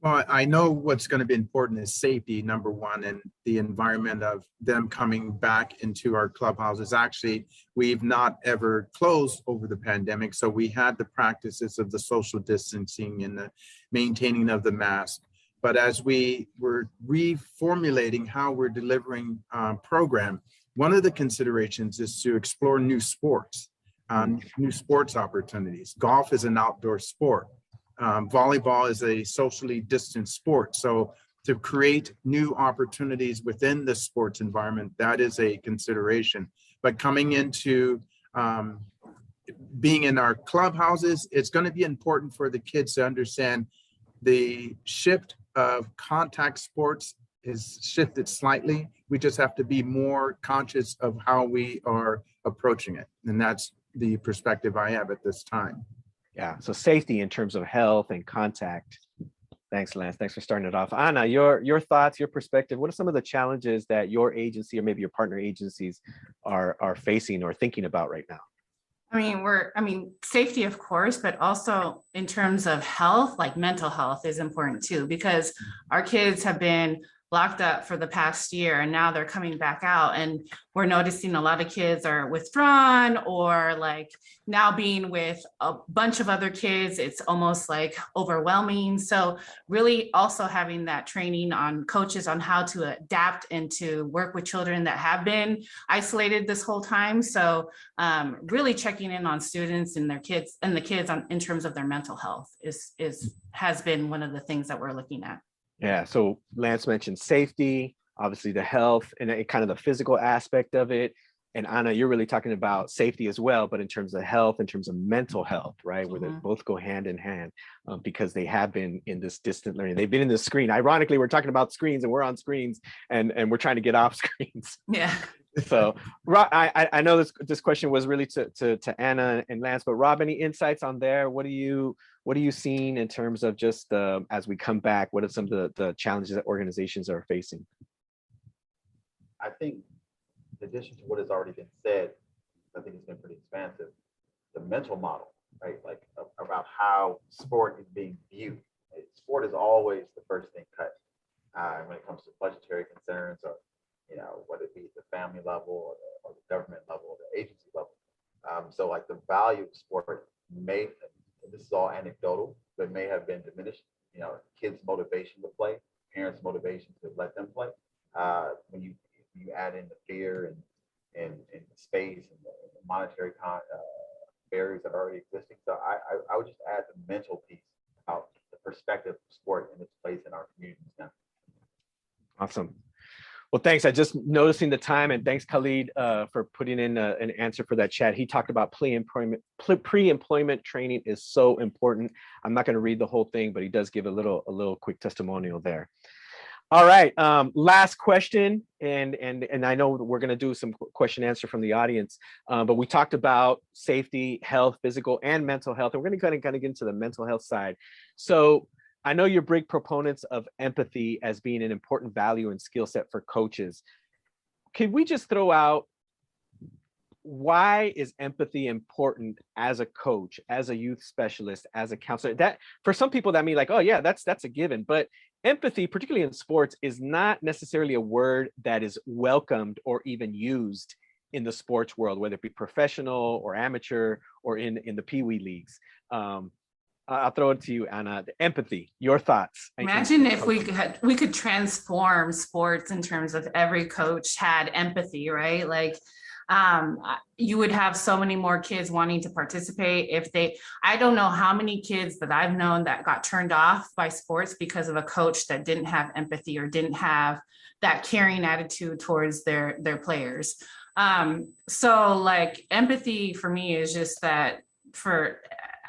Well, I know what's going to be important is safety, number one, and the environment of them coming back into our clubhouses. Actually, we've not ever closed over the pandemic, so we had the practices of the social distancing and the maintaining of the mask. But as we were reformulating how we're delivering program, one of the considerations is to explore new sports opportunities. Golf is an outdoor sport. Volleyball is a socially distant sport. So to create new opportunities within the sports environment, that is a consideration. But coming into being in our clubhouses, it's going to be important for the kids to understand the shift of contact sports is shifted slightly. We just have to be more conscious of how we are approaching it. And that's the perspective I have at this time. Yeah, so safety in terms of health and contact. Thanks, Lance. Thanks for starting it off. Anna, your thoughts, your perspective. What are some of the challenges that your agency or maybe your partner agencies are facing or thinking about right now? I mean, safety, of course, but also in terms of health, like mental health is important too, because our kids have been locked up for the past year and now they're coming back out, and we're noticing a lot of kids are withdrawn or like now being with a bunch of other kids, it's almost like overwhelming. So really also having that training on coaches on how to adapt and to work with children that have been isolated this whole time. So really checking in on students and their kids and the kids in terms of their mental health has been one of the things that we're looking at. Yeah, so Lance mentioned safety, obviously the health and kind of the physical aspect of it. And Anna, you're really talking about safety as well, but in terms of health, in terms of mental health, right? Where they both go hand in hand because they have been in this distant learning. They've been in the screen. Ironically, we're talking about screens and we're on screens and we're trying to get off screens. Yeah. So I know this question was really to Anna and Lance, but Rob, any insights on there? What are you seeing in terms of just as we come back, what are some of the challenges that organizations are facing? I think in addition to what has already been said, I think it's been pretty expansive, the mental model, right? Like about how sport is being viewed. Right? Sport is always the first thing cut when it comes to budgetary concerns or, whether it be at the family level or the government level or the agency level. So like the value of sport may, and this is all anecdotal, but may have been diminished. Kids' motivation to play, parents' motivation to let them play. When you add in the fear and the space and the monetary barriers that are already existing. So I would just add the mental piece about the perspective of sport and its place in our communities now. Awesome. Well, thanks. I just noticing the time, and thanks Khalid for putting in an answer for that chat. He talked about pre-employment training is so important. I'm not going to read the whole thing, but he does give a little quick testimonial there. All right, last question, and I know we're going to do some question answer from the audience, but we talked about safety, health, physical and mental health, and we're going to kind of get into the mental health side. So I know you're big proponents of empathy as being an important value and skill set for coaches. Could we just throw out, why is empathy important as a coach, as a youth specialist, as a counselor? That for some people that mean like, oh yeah, that's a given, but empathy, particularly in sports, is not necessarily a word that is welcomed or even used in the sports world, whether it be professional or amateur or in the Pee Wee leagues. I'll throw it to you, Anna. Empathy, your thoughts. Imagine if we could transform sports in terms of every coach had empathy, right? Like you would have so many more kids wanting to participate I don't know how many kids that I've known that got turned off by sports because of a coach that didn't have empathy or didn't have that caring attitude towards their players. So like empathy for me is just that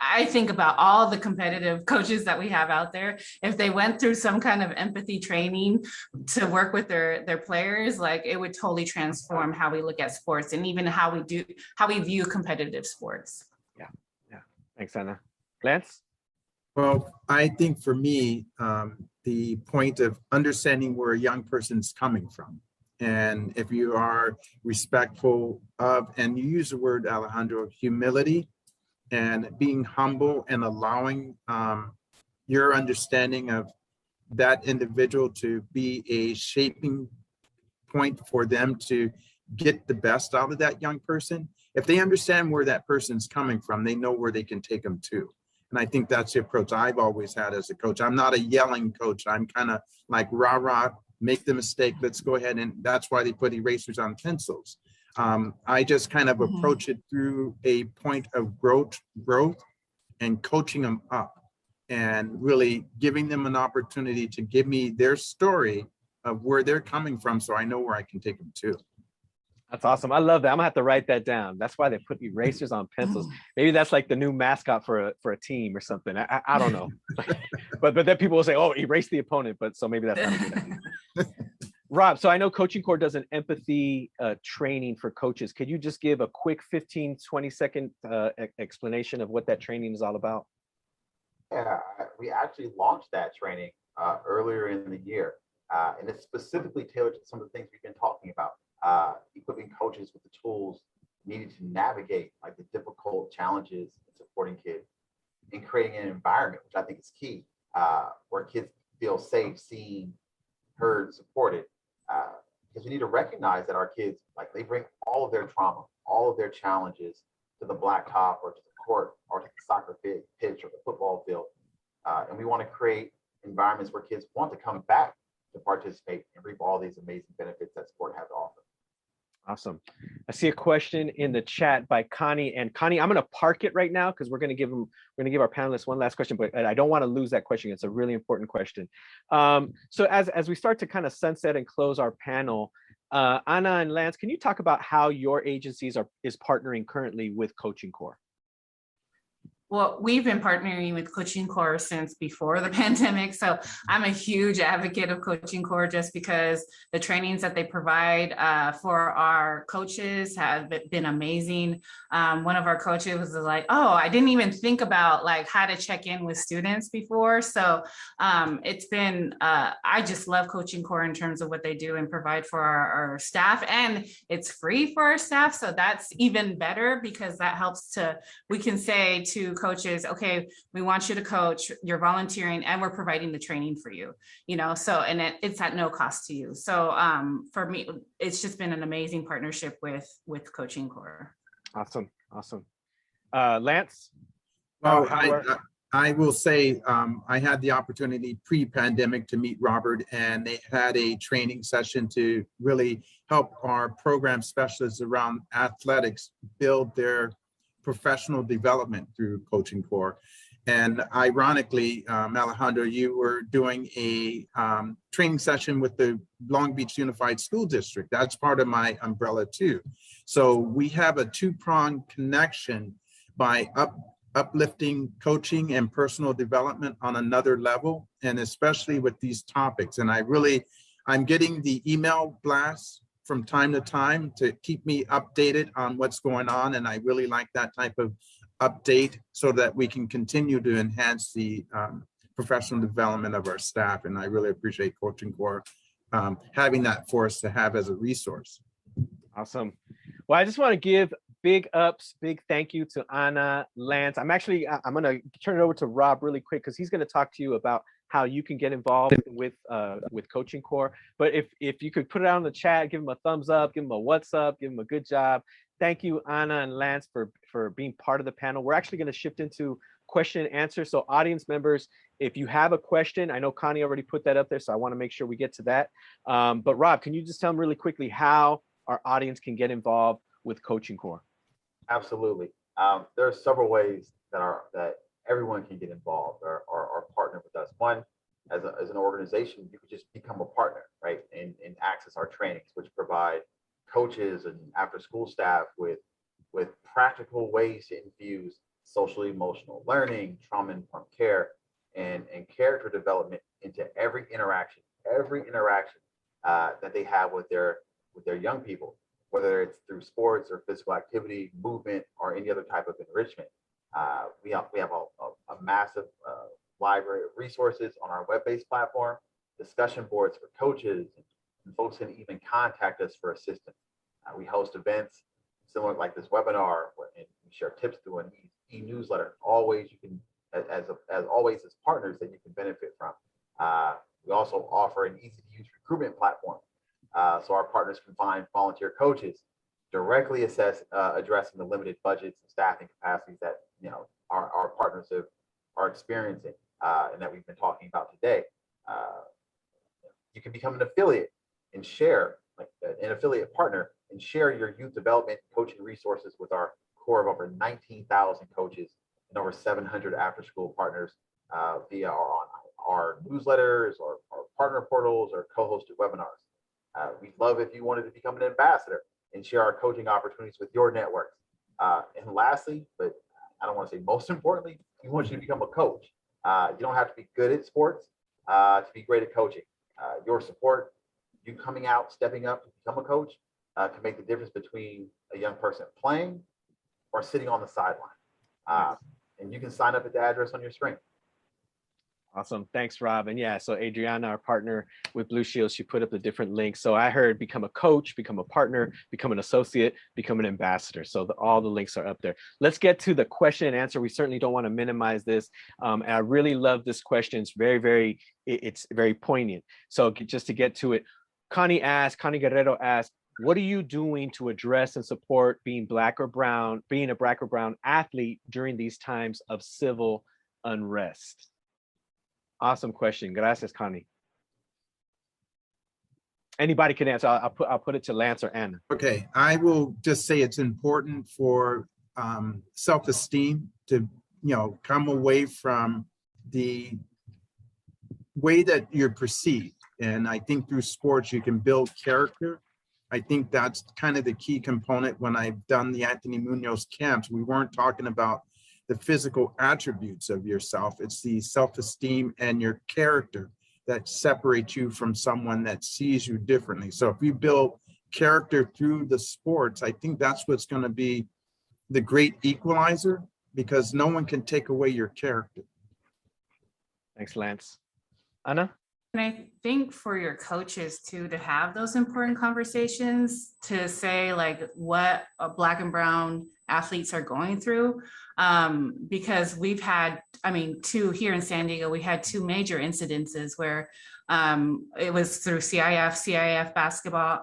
I think about all the competitive coaches that we have out there. If they went through some kind of empathy training to work with their players, like it would totally transform how we look at sports and even how we view competitive sports. Yeah. Thanks, Anna. Lance? Well, I think for me, the point of understanding where a young person's coming from. And if you are respectful of, and you use the word, Alejandro, humility, and being humble and allowing your understanding of that individual to be a shaping point for them to get the best out of that young person. If they understand where that person's coming from, they know where they can take them to. And I think that's the approach I've always had as a coach. I'm not a yelling coach. I'm kind of like rah, make the mistake, let's go ahead. And that's why they put erasers on pencils. I just kind of approach it through a point of growth and coaching them up and really giving them an opportunity to give me their story of where they're coming from so I know where I can take them to. That's awesome. I love that. I'm gonna have to write that down. That's why they put erasers on pencils. Maybe that's like the new mascot for a team or something. I don't know. but then people will say, oh, erase the opponent. But so maybe that's not a good idea. Rob, so I know Coaching Core does an empathy training for coaches. Could you just give a quick 15, 20 second explanation of what that training is all about? Yeah, we actually launched that training earlier in the year, and it's specifically tailored to some of the things we've been talking about, equipping coaches with the tools needed to navigate like the difficult challenges in supporting kids, and creating an environment, which I think is key, where kids feel safe, seen, heard, supported. Because we need to recognize that our kids, like, they bring all of their trauma, all of their challenges to the blacktop or to the court or to the soccer pitch or the football field. And we want to create environments where kids want to come back to participate and reap all these amazing benefits that sport has to offer. Awesome. I see a question in the chat by Connie. And Connie, I'm going to park it right now because we're going to give our panelists one last question, but I don't want to lose that question. It's a really important question. So as we start to kind of sunset and close our panel, Anna and Lance, can you talk about how your agencies is partnering currently with Coaching Core? Well, we've been partnering with Coaching Core since before the pandemic. So I'm a huge advocate of Coaching Core just because the trainings that they provide for our coaches have been amazing. One of our coaches was like, oh, I didn't even think about like how to check in with students before. So it's been, I just love Coaching Core in terms of what they do and provide for our staff, and it's free for our staff. So that's even better because that helps we can say to coaches, okay, we want you to coach, you're volunteering, and we're providing the training for you, so, and it's at no cost to you. So for me, it's just been an amazing partnership with Coaching Core. Awesome. Lance? Well, I will say I had the opportunity pre-pandemic to meet Robert, and they had a training session to really help our program specialists around athletics build their professional development through Coaching Core. And ironically, Alejandro, you were doing a training session with the Long Beach Unified School District. That's part of my umbrella too. So we have a two-pronged connection by uplifting coaching and personal development on another level, and especially with these topics. And I'm getting the email blasts from time to time to keep me updated on what's going on. And I really like that type of update so that we can continue to enhance the professional development of our staff. And I really appreciate Coaching Core having that for us to have as a resource. Awesome. Well, I just want to give big thank you to Anna, Lance. I'm going to turn it over to Rob really quick because he's going to talk to you about how you can get involved with Coaching Core. But if you could put it out in the chat, give him a thumbs up, give him a what's up, give him a good job. Thank you, Anna and Lance, for being part of the panel. We're actually going to shift into question and answer. So audience members, if you have a question, I know Connie already put that up there, so I want to make sure we get to that. But Rob, can you just tell them really quickly how our audience can get involved with Coaching Core? Absolutely. There are several ways that everyone can get involved or partner with us. One, as an organization, you could just become a partner, right? And access our trainings, which provide coaches and after school staff with practical ways to infuse social emotional learning, trauma-informed care, and character development into every interaction that they have with their young people, whether it's through sports or physical activity, movement, or any other type of enrichment. We have a massive library of resources on our web-based platform, discussion boards for coaches, and folks can even contact us for assistance. We host events similar like this webinar, and we share tips through an e-newsletter. Always you can, as partners that you can benefit from. We also offer an easy-to-use recruitment platform, so our partners can find volunteer coaches, directly addressing the limited budgets and staffing capacities that our partners are experiencing and that we've been talking about today. You can become an affiliate and share, like an affiliate partner, and share your youth development coaching resources with our core of over 19,000 coaches and over 700 after-school partners via our newsletters or our partner portals or co-hosted webinars. We'd love if you wanted to become an ambassador and share our coaching opportunities with your networks. And lastly, but I don't want to say most importantly, we want you to become a coach. You don't have to be good at sports to be great at coaching. Your support, you coming out, stepping up to become a coach, can make the difference between a young person playing or sitting on the sideline. And you can sign up at the address on your screen. Awesome. Thanks, Rob. And yeah, so Adriana, our partner with Blue Shield, she put up the different links. So I heard become a coach, become a partner, become an associate, become an ambassador. So all the links are up there. Let's get to the question and answer. We certainly don't want to minimize this. And I really love this question. It's it's very poignant. So just to get to it, Connie Guerrero asked, what are you doing to address and support being a black or brown athlete during these times of civil unrest? Awesome question. Gracias, Connie. Anybody can answer. I'll put it to Lance or Anna. Okay, I will just say it's important for self-esteem to, come away from the way that you're perceived. And I think through sports, you can build character. I think that's kind of the key component. When I've done the Anthony Munoz camps, we weren't talking about the physical attributes of yourself. It's the self-esteem and your character that separates you from someone that sees you differently. So if you build character through the sports, I think that's what's going to be the great equalizer, because no one can take away your character. Thanks, Lance. Anna? And I think for your coaches too, to have those important conversations, to say like what Black and brown athletes are going through, because we've had, two here in San Diego, we had two major incidences where it was through CIF basketball,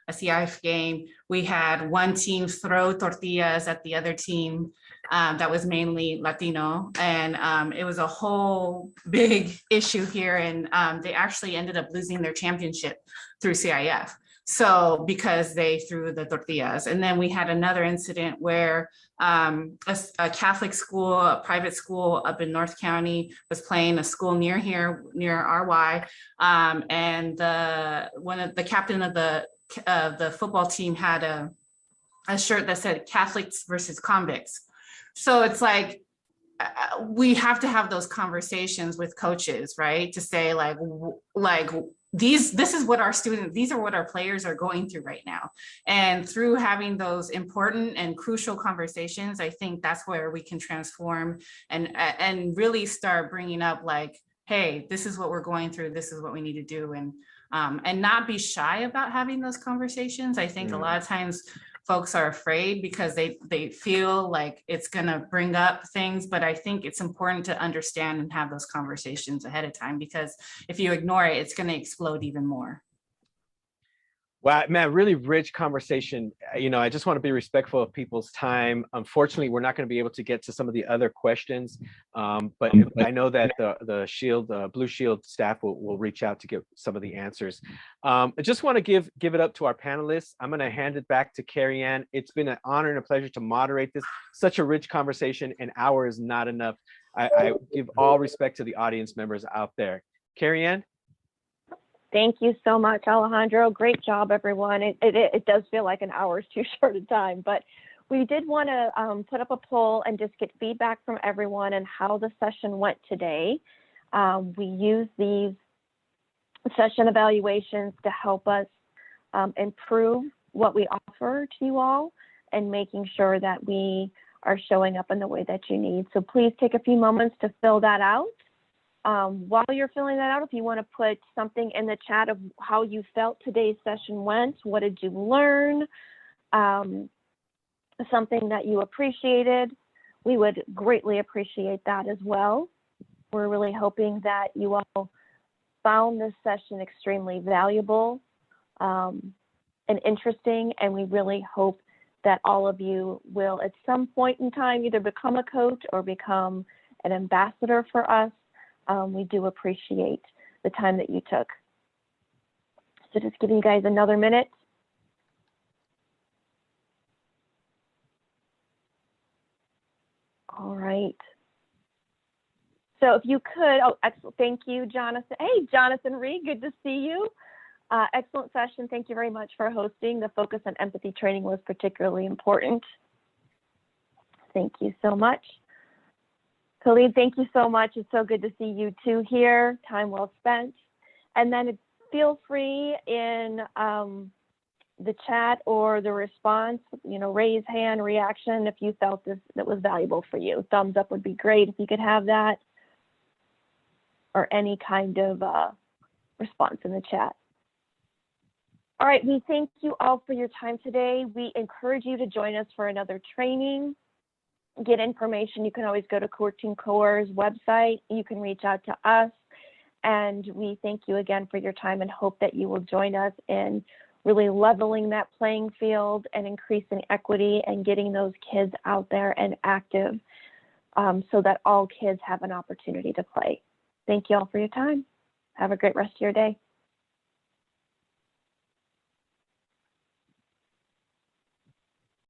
a CIF game. We had one team throw tortillas at the other team that was mainly Latino, and it was a whole big issue here, and they actually ended up losing their championship through CIF. So because they threw the tortillas. And then we had another incident where a Catholic school, a private school up in North County, was playing a school near here, near RY, and the captain of the football team had a shirt that said Catholics versus convicts. So it's like, we have to have those conversations with coaches, right? To say this is what our students, these are what our players are going through right now. And through having those important and crucial conversations, I think that's where we can transform and really start bringing up like, hey, this is what we're going through. This is what we need to do. And not be shy about having those conversations. I think a lot of times folks are afraid because they feel like it's going to bring up things, but I think it's important to understand and have those conversations ahead of time, because if you ignore it, it's going to explode even more. Wow, man, really rich conversation. I just want to be respectful of people's time. Unfortunately, we're not going to be able to get to some of the other questions, but I know that the Blue Shield staff will reach out to get some of the answers. I just want to give it up to our panelists. I'm going to hand it back to Carrie Ann. It's been an honor and a pleasure to moderate this. Such a rich conversation. An hour is not enough. I give all respect to the audience members out there. Carrie Ann? Thank you so much, Alejandro. Great job, everyone. It does feel like an hour is too short a time, but we did want to put up a poll and just get feedback from everyone and how the session went today. We use these session evaluations to help us improve what we offer to you all and making sure that we are showing up in the way that you need. So please take a few moments to fill that out. While you're filling that out, if you want to put something in the chat of how you felt today's session went, what did you learn, something that you appreciated, we would greatly appreciate that as well. We're really hoping that you all found this session extremely valuable and interesting, and we really hope that all of you will at some point in time either become a coach or become an ambassador for us. We do appreciate the time that you took. So just giving you guys another minute. All right. So if you could, excellent. Thank you, Jonathan. Hey, Jonathan Reed, good to see you. Excellent session. Thank you very much for hosting. The focus on empathy training was particularly important. Thank you so much. Khalid, thank you so much. It's so good to see you too here. Time well spent. And then feel free in the chat or the response, raise hand, reaction if you felt that was valuable for you. Thumbs up would be great if you could have that. or any kind of response in the chat. All right, we thank you all for your time today. We encourage you to join us for another training. Get information. You can always go to Coaching Core's website. You can reach out to us. And we thank you again for your time and hope that you will join us in really leveling that playing field and increasing equity and getting those kids out there and active so that all kids have an opportunity to play. Thank you all for your time. Have a great rest of your day.